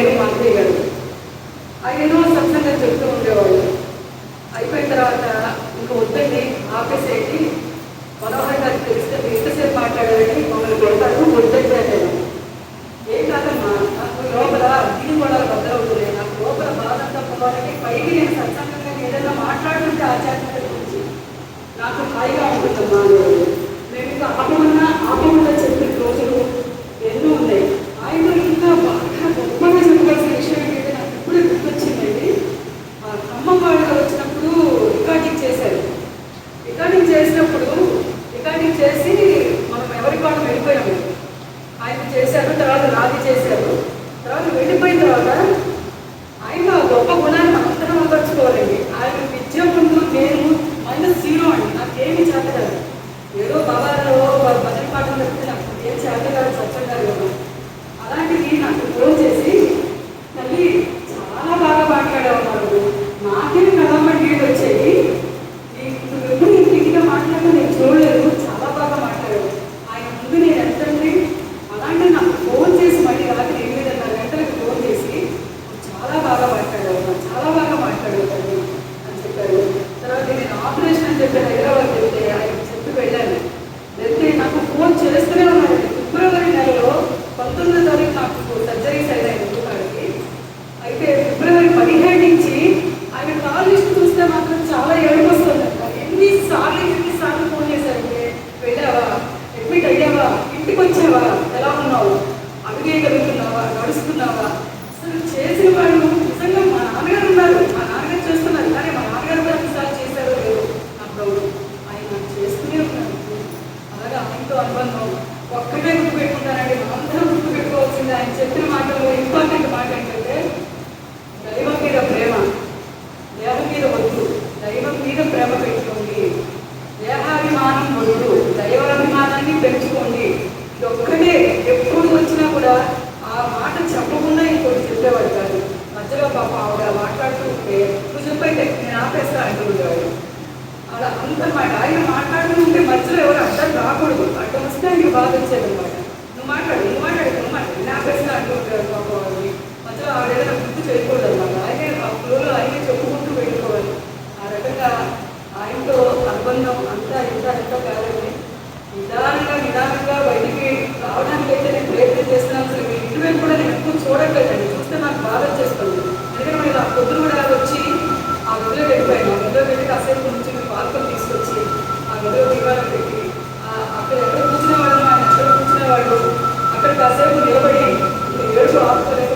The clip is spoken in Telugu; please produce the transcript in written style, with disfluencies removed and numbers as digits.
నేను మా అన్నయ్య గారు ఆయనేమో సత్సంగా చెప్తూ ఉండేవాళ్ళు. అయిపోయిన తర్వాత ఇంకా వద్దండి ఆపేసేటి, మనోహర్ గారికి తెలిస్తే ఎంతసేపు మాట్లాడాలని మమ్మల్ని కొడతారు, వద్దండి అంటే ఏం కాదమ్మా, నాకు లోపల దీని కూడా బద్దలవుతుంది, నాకు లోపల బాధంతా పోవాలంటే పైకి నేను సత్సంగంగా ఏదైనా మాట్లాడుతుంటే ఆధ్యాత్మికత గురించి నాకు హాయిగా ఉంటుందమ్మా అనేవాళ్ళు. మేము ఇంకా ఆపమన్నా చెప్పిన రోజులు ఎన్నో ఉన్నాయి. ఆయన ఇంకా బాగా గొప్పగా చెప్పవలసిన విషయం ఏంటంటే నాకు ఇప్పుడే గుర్తొచ్చిందండి. ఖమ్మం వాళ్ళు వచ్చినప్పుడు రికార్డింగ్ చేశారు. రికార్డింగ్ చేసి మనం ఎవరికి వాళ్ళు వెళ్ళిపోయాము. ఆయన చేశారు, తర్వాత నాది చేశారు. తర్వాత వెళ్ళిపోయిన తర్వాత ఆయన గొప్ప గుణాన్ని మనందరం అమర్చుకోవాలండి. ఆయన విద్య ముందు నేను -0 అండి. నాకేమీ చేత కాదు. ఏదో బాబాలో భజన పాటలు చెప్తే నాకు ఏం చేత కాదు, సత్సంగాలు కదా. అలాంటిది నాకు ఫోన్ చేసి తల్లి చాలా బాగా మాట్లాడేవాళ్ళు, నాకేమి కదమ్మా నీళ్ళు వచ్చేది, నువ్వు ఎప్పుడు ఇంటిగా మాట్లాడినా నేను చూడలేదు, చాలా బాగా మాట్లాడావు. ఆయన ముందు నేను ఎంతండి. అలాంటి నాకు ఫోన్ చేసి మళ్ళీ రాత్రి 8:30 గంటలకు ఫోన్ చేసి చాలా బాగా మాట్లాడావు, చాలా బాగా మాట్లాడావు తల్లి అని చెప్పారు. తర్వాత నేను ఆపరేషన్ అని చెప్పి హైదరాబాద్ వెళ్తే ఆయన చెప్పి వెళ్ళాను. వెళ్తే నాకు ఫోన్ చేస్తూనే ఉన్నాడు. ఫిబ్రవరి నెలలో 19వ తారీఖు నాకు సర్జరీస్ అయినాయి ముందుకాడికి. అయితే ఫిబ్రవరి 17 నుంచి ఆయన కాల్ లిస్ట్ చూస్తే మాత్రం చాలా ఏడుపు వస్తుంది. ఎన్నిసార్లు ఫోన్ చేశారంటే, వెళ్ళావా, అడ్మిట్ అయ్యావా, ఇంటికి వచ్చావా, ఎలా ఉన్నావు, అడుగేయగలుగుతున్నావా, నడుస్తున్నావా. అసలు చేసిన వాళ్ళు నిజంగా మా నాన్నగారు ఉన్నారు, మా నాన్నగారు చేస్తున్నారు. కానీ మా నాన్నగారు కూడా ఎన్నిసార్లు చేశారో లేదు నాకు డౌట్. ఆయన చేస్తూనే ఉన్నారు. అలాగే ఆయనతో అనుబంధం ఒక్కటే గుర్తుపెట్టుకుంటానండి. అందరూ గుర్తుపెట్టుకోవాల్సింది ఆయన చెప్పిన మాటల్లో ఇంపార్టెంట్ మాట ఏంటంటే, దైవం మీద ప్రేమ, దేహం మీద వద్దు, దైవం మీద ప్రేమ పెట్టుకోండి, దేహాభిమానం వద్దు, దైవాభిమానాన్ని పెంచుకోండి. ఇది ఒక్కటే ఎప్పుడు వచ్చినా కూడా ఆ మాట చెప్పకుండా ఇంకోటి చెప్పేవాడు కాదు. మధ్యలో పాప ఆవిడ మాట్లాడుతూ ఉంటే నువ్వు చెప్పైతే నేను ఆపేస్తా అంటూ ఉండేవాడు. అలా అంతమాట. ఆయన మాట్లాడుతూ ఉంటే మధ్యలో ఎవరు అడ్డం రాకూడదు, అడ్డం వస్తే ఆయనకి బాధ వచ్చేది అనమాట. నువ్వు మాట్లాడు నేను ఆపేస్తా అంటూ ఉంటాడు పాప వాళ్ళని. మధ్యలో ఆవిడ ఏదైనా గుర్తు చేయకూడదు అనమాట. ఆయనే ఆ ఫ్లోలో ఆయనే చెప్పుకుంటూ వెళ్ళిపోవాలి. ఆ రకంగా ఆయనతో అనుబంధం అంతా ఎంతో కాదండి. నిదానంగా బయటికి రావడానికి అయితే నేను ప్రయత్నం చేస్తున్నాను. అసలు మీ ఇంటి వైపు కూడా నేను ఎక్కువ చూడట్లేదండి. చూస్తే నాకు బాధ వచ్చేస్తుంది. ఎందుకంటే మీరు ఆ పొద్దున కూడా వచ్చి ఆ గదిలో వెళ్ళిపోయాను. ఆ గదిలో వెళ్ళి కాసేపు నుంచి మీ పార్కులు తీసుకొచ్చి ఆ గదిలో దీపాలు పెట్టి అక్కడ ఎక్కడ కూర్చునేవాళ్ళు, ఆయన ఎక్కడ కూర్చునేవాళ్ళు, అక్కడ కాసేపు నిలబడి ఏడుపు ఆపుకోలేక